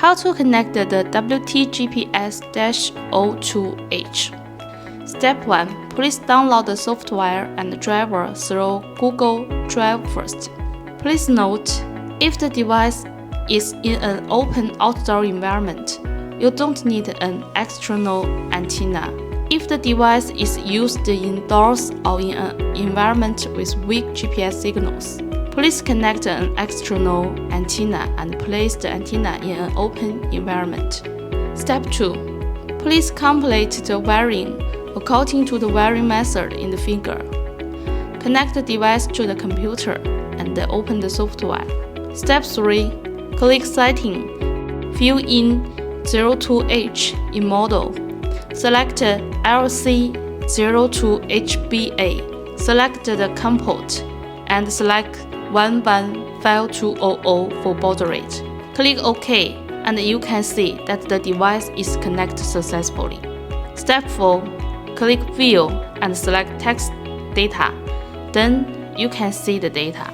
How to connect the WTGPS-02H. Step 1. Please download the software and driver through Google Drive first. Please note, if the device is in an open outdoor environment, you don't need an external antenna. If the device is used indoors or in an environment with weak GPS signals, please connect an external antenna and place the antenna in an open environment. Step 2. Please complete the wiring according to the wiring method in the figure. Connect the device to the computer and open the software. Step 3. Click Setting. Fill in 02H in model. Select LC02HBA. Select the COM port and select 115200 for baud rate. Click OK and you can see that the device is connected successfully. Step 4. Click View and select Text Data. Then you can see the data.